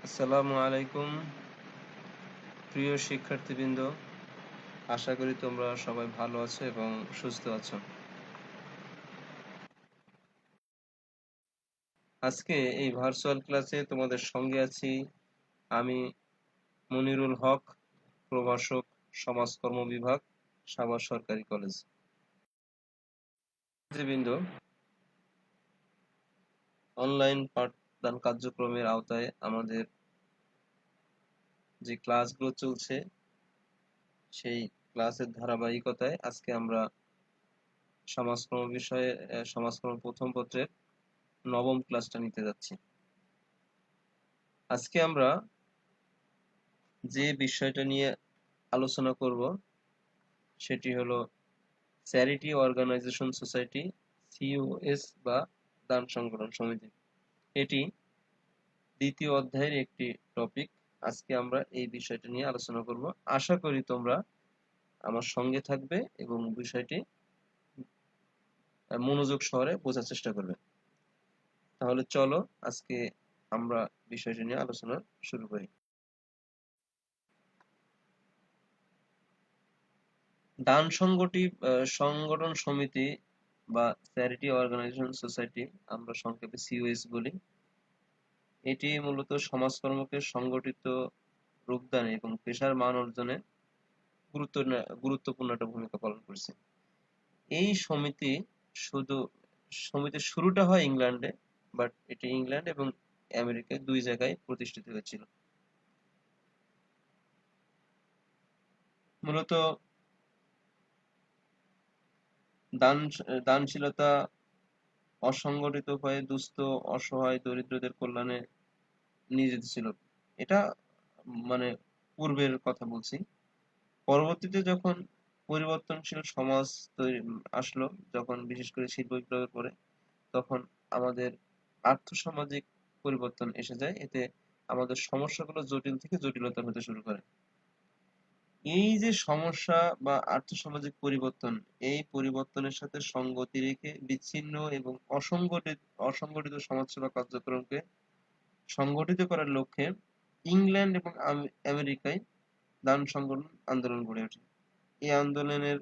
আসসালামু আলাইকুম প্রিয় শিক্ষার্থীবৃন্দ, আশা করি তোমরা সবাই ভালো আছো এবং সুস্থ আছো। আজকে এই ভার্চুয়াল ক্লাসে তোমাদের সঙ্গে আছি আমি মনিরুল হক, প্রভাষক, সমাজকর্ম বিভাগ, সাভার সরকারি কলেজ। শিক্ষার্থীবৃন্দ, অনলাইন পাঠদান কার্যক্রমের আওতায় আমাদের যে ক্লাসগুলো চলছে সেই ক্লাসের ধারাবাহিকতায় আজকে আমরা সমাজকর্ম প্রথম পত্রের নবম ক্লাসটা নিতে যাচ্ছি। আজকে আমরা যে বিষয়টা নিয়ে আলোচনা করব সেটি হলো চ্যারিটি অর্গানাইজেশন সোসাইটি, সিওএস বা দান সংগঠন সমিতি। এটি দ্বিতীয় অধ্যায়ের একটি টপিক। আজকে আমরা এই বিষয়টা নিয়ে আলোচনা করব। আশা করি তোমরা আমার সঙ্গে থাকবে এবং বিষয়টি মনোযোগ সহকারে বোঝার চেষ্টা করবে। তাহলে চলো আজকে আমরা বিষয়টি নিয়ে আলোচনা শুরু করি। দান সংগঠন সমিতি বা চ্যারিটি অর্গানাইজেশন সোসাইটি, আমরা সংক্ষেপে সিওএস বলি। এটি মূলত সমাজকর্মকে সংগঠিত রূপদানে এবং পেশার মান অর্জনে গুরুত্বপূর্ণ একটা ভূমিকা পালন করছে। এই সমিতির শুরুটা হয় ইংল্যান্ডে, বাট এটি ইংল্যান্ড এবং আমেরিকায় দুই জায়গায় প্রতিষ্ঠিত হয়েছিল। মূলত দানশীলতা অসংগঠিত উপায়ে দুস্থ, অসহায়, দরিদ্রদের কল্যাণে নিয়োজিত ছিল। এটা মানে পূর্বের কথা বলছি। পরবর্তীতে যখন পরিবর্তনশীল সমাজ আসলো, যখন বিশেষ করে শিল্প বিপ্লবের পরে, তখন আমাদের আর্থসামাজিক পরিবর্তন এসে যায়। এতে আমাদের সমস্যাগুলো জটিল থেকে জটিলতর হতে শুরু করে। এই যে সমস্যা বা আর্থসামাজিক পরিবর্তন, এই পরিবর্তনের সাথে সঙ্গতি রেখে বিচ্ছিন্ন এবং অসংগঠিত সমাজসেবা কার্যক্রমকে সংগঠিত করার লক্ষ্যে ইংল্যান্ড এবং আমেরিকায় দান সংগঠন আন্দোলন গড়ে ওঠে। এই আন্দোলনের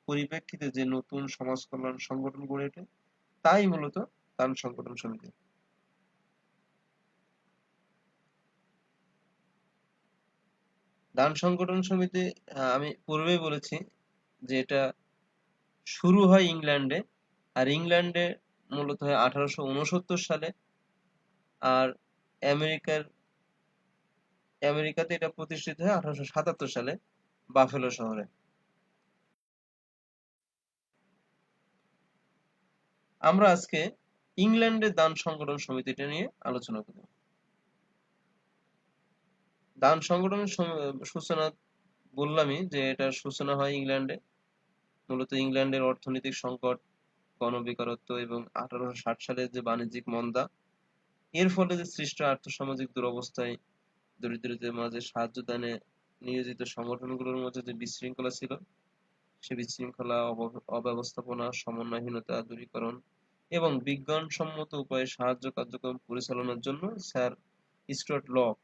পরিপ্রেক্ষিতে যে নতুন সমাজ কল্যাণ সংগঠন গড়ে ওঠে তাই মূলত দান সংগঠন সমিতি। দান সংগঠন সমিতি আমি পূর্বেই বলেছি যে এটা শুরু হয় ইংল্যান্ডে, আর ইংল্যান্ডে মূলত হয় 1869 সালে, আর আমেরিকাতে এটা প্রতিষ্ঠিত হয় 1877 সালে বাফেলো শহরে। আমরা আজকে ইংল্যান্ডের দান সংগঠন সমিতিটা নিয়ে আলোচনা করব। দান সংগঠনের সূচনা বললামই যে এটার সূচনা হয় ইংল্যান্ডে। মূলত ইংল্যান্ডের অর্থনৈতিক সংকট, গণবেকারত্ব এবং 1860 সালের যে বাণিজ্যিক মন্দা, এর ফলে যে সৃষ্ট আর্থসামাজিক দুরবস্থায় দরিদ্রদের মাঝে সাহায্য দানে নিয়োজিত সংগঠনগুলোর মধ্যে যে বিশৃঙ্খলা ছিল, সে বিশৃঙ্খলা, অব্যবস্থাপনা, সমন্বয়হীনতা দূরীকরণ এবং বিজ্ঞানসম্মত উপায়ে সাহায্য কার্যক্রম পরিচালনার জন্য sir Stewart Loch,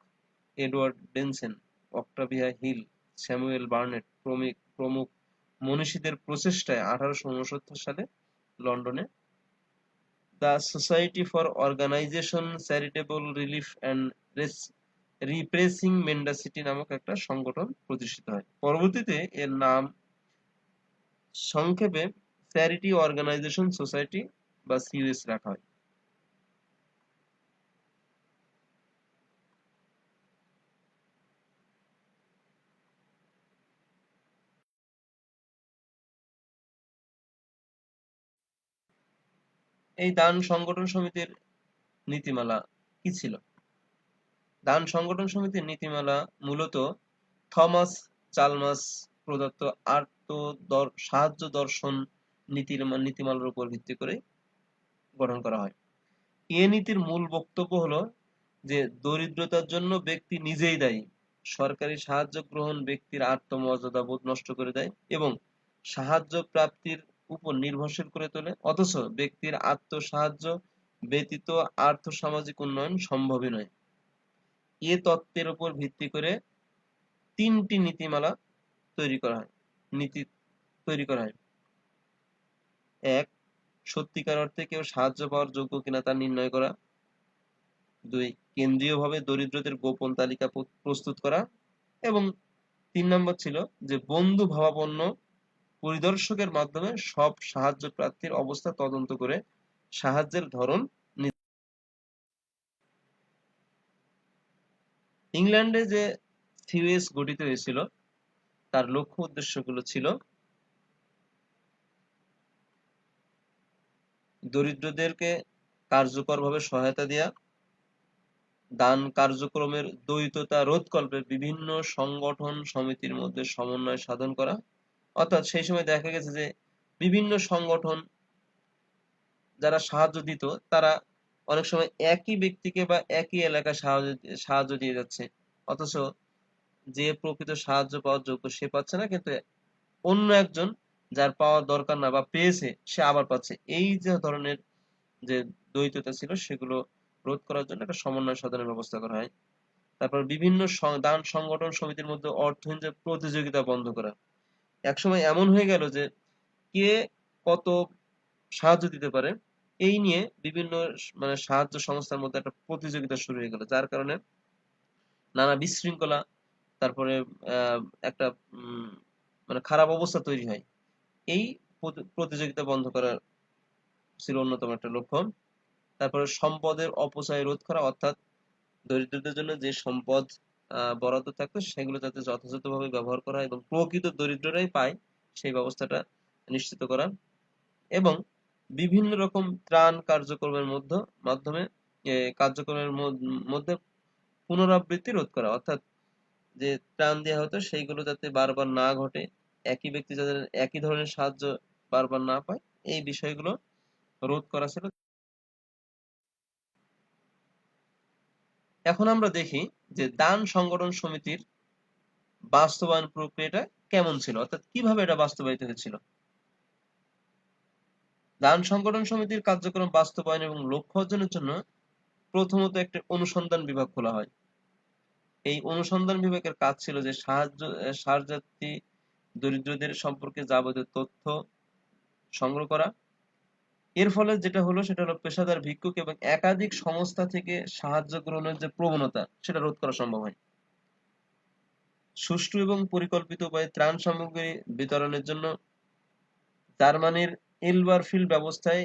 Edward Denison, Octavia Hill, Samuel Barnett প্রমুখ মনীষীদের প্রচেষ্টায় 1869 সালে লন্ডনে the Society for Organisation Charitable Relief and Repressing Mendicity নামক একটা সংগঠন প্রতিষ্ঠিত হয়। পরবর্তীতে এর নাম সংক্ষেপে চ্যারিটি অর্গানাইজেশন সোসাইটি বা সিওএস রাখা হয়। এই দান সংগঠন সমিতির নীতিমালা কি ছিল? দান সংগঠন সমিতির নীতিমালা মূলত থমাস চালমার্স প্রদত্ত সাহায্য দর্শন নীতিমালার উপর ভিত্তি করে গঠন করা হয়। এ নীতির মূল বক্তব্য হলো যে দরিদ্রতার জন্য ব্যক্তি নিজেই দায়ী। সরকারি সাহায্য গ্রহণ ব্যক্তির আত্মমর্যাদা বোধ নষ্ট করে দেয় এবং সাহায্য প্রাপ্তির উপর নির্ভরশীল করে তোলে। অথচ ব্যক্তির আত্মসাহায্য ব্যতীত আর্থসামাজিক উন্নয়ন সম্ভবই নয়। এ তত্ত্বের উপর ভিত্তি করে 3টি নীতিমালা তৈরি করা হয়। নীতি তৈরি করা হয়। 1. সত্যিকার অর্থে কেউ সাহায্য পাওয়ার যোগ্য কিনা তা নির্ণয় করা। 2. কেন্দ্রীয়ভাবে দরিদ্রদের গোপন তালিকা প্রস্তুত করা। এবং 3 নম্বর ছিল যে বন্ধু ভাবাপন্ন পরিদর্শকের মাধ্যমে সব সাহায্য প্রার্থীর অবস্থা তদন্ত করে সাহায্যের ধরন। ইংল্যান্ডে যে সিওএস গঠিত হয়েছিল তার লক্ষ্য উদ্দেশ্যগুলো ছিল দরিদ্রদেরকে কার্যকরভাবে সহায়তা দেয়া, দান কার্যক্রমের দ্বৈততা রোধকল্পে বিভিন্ন সংগঠন সমিতির মধ্যে সমন্বয় সাধন করা। অর্থাৎ সেই সময় দেখা গেছে যে বিভিন্ন সংগঠন যারা সাহায্য দিত তারা অনেক সময় একই ব্যক্তিকে বা একই এলাকায় সাহায্য দিয়ে যাচ্ছে, অথচ যে প্রকৃত সাহায্য পাওয়ার যোগ্য সে পাচ্ছে না, কিন্তু অন্য একজন যার পাওয়ার দরকার না বা পেয়েছে সে আবার পাচ্ছে। এই যে ধরনের যে দ্বৈততা ছিল সেগুলো রোধ করার জন্য একটা সমন্বয় সাধনের ব্যবস্থা করা হয়। তারপর বিভিন্ন দান সংগঠন সমিতির মধ্যে অর্থহীন যে প্রতিযোগিতা বন্ধ করা। একসময় এমন হয়ে গেল যে কে কত সাহায্য দিতে পারে এই নিয়ে বিভিন্ন মানে সাহায্য সংস্থার মধ্যে একটা প্রতিযোগিতা শুরু হয়ে গেল, যার কারণে নানা বিশৃঙ্খলা, তারপরে একটা মানে খারাপ অবস্থা তৈরি হয়। এই প্রতিযোগিতা বন্ধ করা ছিল অন্যতম একটা লক্ষ্য। তারপরে সম্পদের অপচয় রোধ করা, অর্থাৎ দরিদ্রদের জন্য যে সম্পদ বরাদ্দ থাকতো সেগুলো যাতে যথাযথভাবে ব্যবহার করা এবং প্রকৃত দরিদ্ররাই পায় সেই ব্যবস্থাটা নিশ্চিত করা। এবং বিভিন্ন রকম ত্রাণ কার্যক্রমের মাধ্যমে কার্যক্রমের মধ্যে পুনরাবৃত্তি রোধ করা, অর্থাৎ যে ত্রাণ দেওয়া হতো সেইগুলো যাতে বারবার না ঘটে, একই ব্যক্তি যাতে একই ধরনের সাহায্য বারবার না পায়, এই বিষয়গুলো রোধ করা ছিল। এখন আমরা দেখি যে দান সংগঠন সমিতির বাস্তবায়ন প্রক্রিয়াটা কেমন ছিল, অর্থাৎ কিভাবে এটা বাস্তবায়িত হয়েছিল। দান সংগঠন সমিতির কার্যক্রম বাস্তবায়ন এবং লক্ষ্য অর্জনের জন্য প্রথমত একটি অনুসন্ধান বিভাগ খোলা হয়। এই অনুসন্ধান বিভাগের কাজ ছিল যে সাহায্যার্থী দরিদ্রদের সম্পর্কে যাবতীয় তথ্য সংগ্রহ করা। এর ফলে যেটা হলো সেটা হলো পেশাদার ভিক্ষুক এবং একাধিক সংস্থা থেকে সাহায্য গ্রহণের যে প্রবণতা সেটা রোধ করা সম্ভব হয়। সুষ্ঠু এবং পরিকল্পিত উপায়ে ত্রাণ সামগ্রী বিতরণের জন্য জার্মানির এলবারফিল্ড ব্যবস্থায়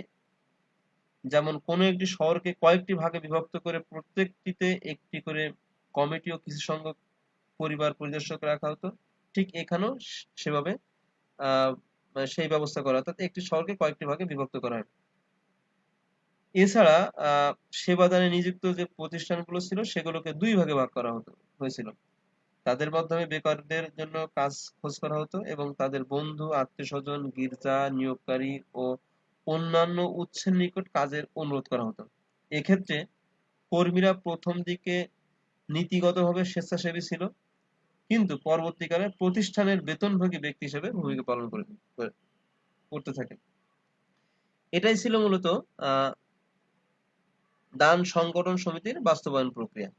যেমন কোনো একটি শহরকে কয়েকটি ভাগে বিভক্ত করে প্রত্যেকটিতে একটি করে কমিটি ও কিছু সংখ্যক পরিবার পরিদর্শক রাখা হতো, ঠিক এখানেও সেভাবে সেই ব্যবস্থা করা, অর্থাৎ একটি শহরকে কয়েকটি ভাগে বিভক্ত করা হয়। এছাড়া সেবাদানে নিযুক্ত যে প্রতিষ্ঠানগুলো ছিল সেগুলোকে 2 ভাগে ভাগ করা হয়েছিল। তাদের মাধ্যমে বেকারদের জন্য কাজ খোঁজ করা হতো এবং তাদের বন্ধু, আত্মীয়স্বজন, গির্জা, নিয়োগকারী ও অন্যান্য উৎসের নিকট কাজের অনুরোধ করা হতো। এক্ষেত্রে কর্মীরা প্রথম দিকে নীতিগতভাবে স্বেচ্ছাসেবী ছিল, কিন্তু পরবর্তীকালে প্রতিষ্ঠানের বেতনভোগী ব্যক্তি হিসেবে ভূমিকা পালন করতে থাকে। এটাই ছিল মূলত দান সংগঠন সমিতির বাস্তবায়ন প্রক্রিয়া।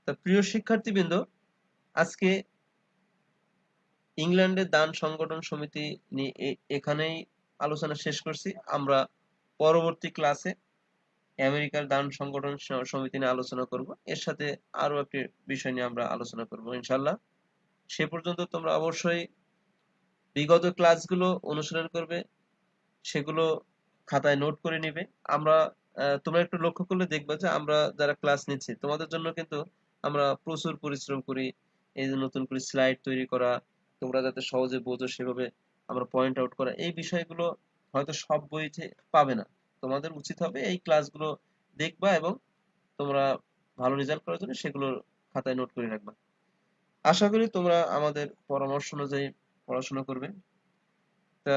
তা প্রিয় শিক্ষার্থীবৃন্দ, আজকে ইংল্যান্ডের দান সংগঠন সমিতি নিয়ে এখানেই আলোচনা শেষ করছি। আমরা পরবর্তী ক্লাসে আমেরিকার দান সংগঠন সমিতি নিয়ে আলোচনা করব, এর সাথে আরো একটি বিষয় নিয়ে আমরা আলোচনা করব ইনশাল্লাহ। সে পর্যন্ত তোমরা অবশ্যই বিগত ক্লাসগুলো অনুসরণ করবে, সেগুলো খাতায় নোট করে নিবে। আমরা তোমরা একটু লক্ষ্য করলে দেখবে যে আমরা যারা ক্লাস নিচ্ছি তোমাদের জন্য কিন্তু আমরা প্রচুর পরিশ্রম করি। এই যে নতুন করে স্লাইড তৈরি করা, তোমরা যাতে সহজে বোঝো সেভাবে আমরা পয়েন্ট আউট করা, এই বিষয়গুলো হয়তো সব বইতে পাবে না। তোমাদের উচিত হবে এই ক্লাসগুলো দেখবা এবং তোমরা ভালো রেজাল্ট করার জন্য সেগুলো খাতায় নোট করে রাখবা। আশা করি তোমরা আমাদের পরামর্শ অনুযায়ী পড়াশোনা করবে। তা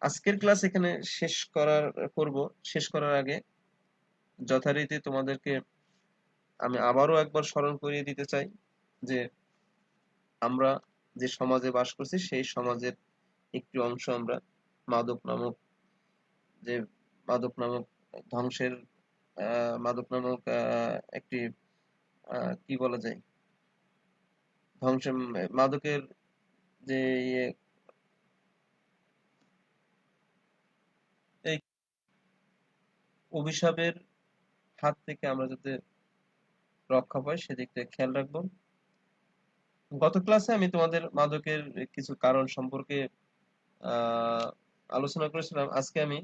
আজকের ক্লাস এখানে শেষ করার আগে যথারীতি তোমাদেরকে আমি আবারও একবার স্মরণ করিয়ে দিতে চাই যে আমরা যে সমাজে বাস করছি সেই সমাজের একটি অংশ আমরা মাদক নামক যে মাদক নামক ধ্বংসের মাদক নামক একটি কি বলা যায়, ধ্বংসের মাদকের যে ইয়ে, এই অভিশাপের হাত থেকে আমরা যাতে রক্ষা পাই সেদিকটা খেয়াল রাখবো। গত ক্লাসে আমি তোমাদের মাদকের কিছু কারণ সম্পর্কে আহ আলোচনা করেছিলাম। আজকে আমি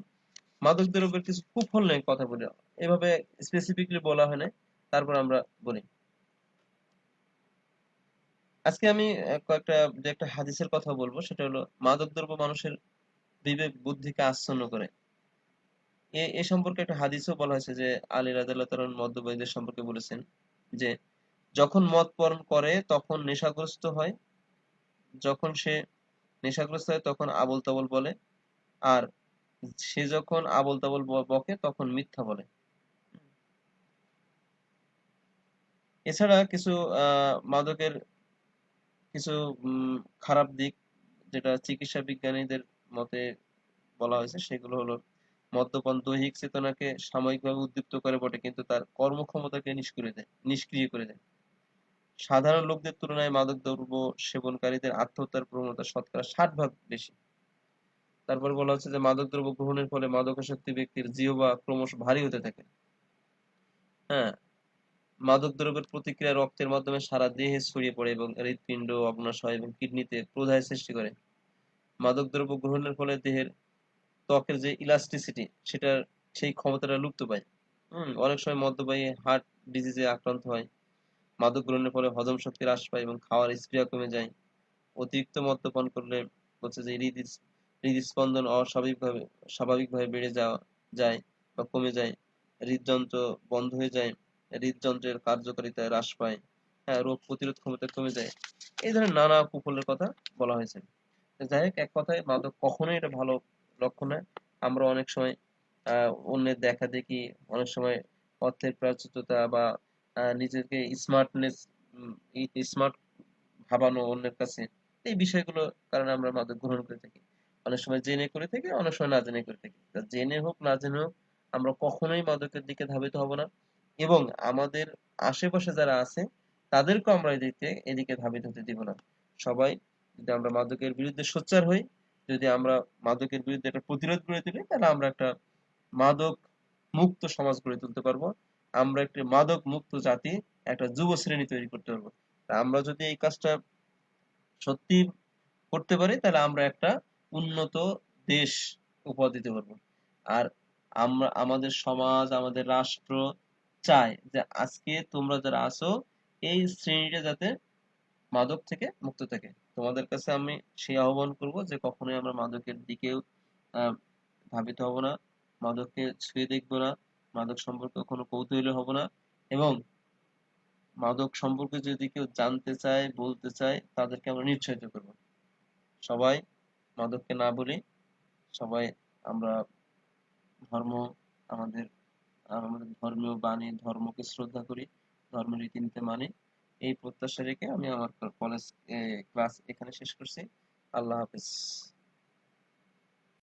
মাদক দ্রব্যের কিছু কুফল নিয়ে কথা বলি। এভাবে স্পেসিফিকলি বলা হয় না, তারপর আমরা বলি। আজকে আমি কয়েকটা যে একটা হাদিসের কথা বলবো, সেটা হলো মাদক দ্রব্য মানুষের বিবেক বুদ্ধিকে আচ্ছন্ন করে। এ সম্পর্কে একটা হাদিসও বলা হয়েছে যে আলী রাদিয়াল্লাহু তাআলা মদ্যপায়ীদের সম্পর্কে বলেছেন যে যখন মদ পান করে তখন নেশাগ্রস্ত হয়, যখন সে নেশাগ্রস্ত হয় তখন আবোল তাবোল বলে, আর সে যখন আবোল তাবোল বকে তখন মিথ্যা বলে। এছাড়া কিছু মাদকের কিছু খারাপ দিক যেটা চিকিৎসা বিজ্ঞানীদের মতে বলা হয়েছে, সেগুলো হলো মদ্যপান দৈহিক চেতনাকে সাময়িকভাবে উদ্দীপ্ত করে বটে, কিন্তু তার কর্মক্ষমতাকে নিষ্ক্রিয় করে দেয়। সাধারণ লোকদের তুলনায় মাদকদ্রব্য সেবনকারীদের আত্মহত্যার প্রবণতা শতকরা 60 ভাগ বেশি। তারপর বলা হচ্ছে যে মাদকদ্রব্য গ্রহণের ফলে মাদকাসক্তি ব্যক্তির জিহ্বা ক্রমশ ভারী হতে থাকে। হ্যাঁ, মাদকদ্রব্যের প্রতিক্রিয়া রক্তের মাধ্যমে সারা দেহে ছড়িয়ে পড়ে এবং হৃৎপিণ্ড, অগ্ন্যাশয় এবং কিডনিতে প্রদাহের সৃষ্টি করে। মাদকদ্রব্য গ্রহণের ফলে দেহের ত্বকের যে ইলাস্টিসিটি সেটার সেই ক্ষমতাটা লুপ্ত পায়। অনেক সময় মদ্যপায়ী হার্ট ডিজিজে আক্রান্ত হয়। মাদক গ্রহণের ফলে হজম শক্তি হ্রাস পায় এবং খাওয়ার স্পৃহা কমে যায়। অতিরিক্ত মদ্যপান করলে হচ্ছে যে হৃদস্পন্দন স্বাভাবিকভাবে বেড়ে যাওয়া যায় বা কমে যায়। হৃদযন্ত্র বন্ধ হয়ে যায়। হৃদযন্ত্রের কার্যকারিতা হ্রাস পায়। হ্যাঁ, রোগ প্রতিরোধ ক্ষমতা কমে যায়। এই ধরনের নানা কুফলের কথা বলা হয়েছে। যাই হোক, এক কথায় মাদক কখনোই এটা ভালো লক্ষণ নয়। আমরা অনেক সময় অন্যের দেখাদেখি, অনেক সময় অর্থের প্রাচুর্যতা বা নিজেকে স্মার্ট ভাবানো অন্যের কাছে, এই বিষয়গুলো কারণে আমরা মাদক গ্রহণ করে থাকি। অনেক সময় জেনে করে থাকি, অনেক সময় না জেনে করে থাকি। তা জেনে হোক না জেনে হোক আমরা কখনোই মাদকের দিকে ধাবিত হব না, এবং আমাদের আশেপাশে যারা আছে তাদেরকেও আমরা এদিকে ধাবিত হতে দিব না। সবাই যদি আমরা মাদকের বিরুদ্ধে সোচ্চার হই, যদি আমরা মাদকের বিরুদ্ধে একটা প্রতিরোধ গড়ে তুলি, তাহলে আমরা একটা মাদক মুক্ত সমাজ গড়ে তুলতে পারবো। আমরা একটি মাদক মুক্ত জাতি, একটা যুব শ্রেণী তৈরি করতে পারবো। তা আমরা যদি এই কাজটা সত্যি করতে পারি, তাহলে আমরা একটা উন্নত দেশ উপহার দিতে পারবো। আর আমরা, আমাদের সমাজ, আমাদের রাষ্ট্র চায় যে আজকে তোমরা যারা আছো এই শ্রেণীটা যাতে মাদক থেকে মুক্ত থাকে। তোমাদের কাছে আমি সেই আহ্বান করব যে কখনোই আমরা মাদকের দিকেও আহ, ধাবিত হব না, মাদককে ছুঁয়ে দেখবো না, মাদক সম্পর্কে কোনো কৌতূহলী হব না, এবং মাদক সম্পর্কে যদি কেউ জানতে চায়, বলতে চায়, তাদেরকে আমরা নিরুৎসাহিত করব। সবাই মাদককে না বলি, সবাই আমরা ধর্ম, আমাদের আমাদের ধর্মীয় বাণী, ধর্মকে শ্রদ্ধা করি, ধর্মের রীতিনীতি মানি। এই প্রত্যাশা রেখে আমি আমার কলেজ ক্লাস এখানে শেষ করছি। আল্লাহ হাফেজ।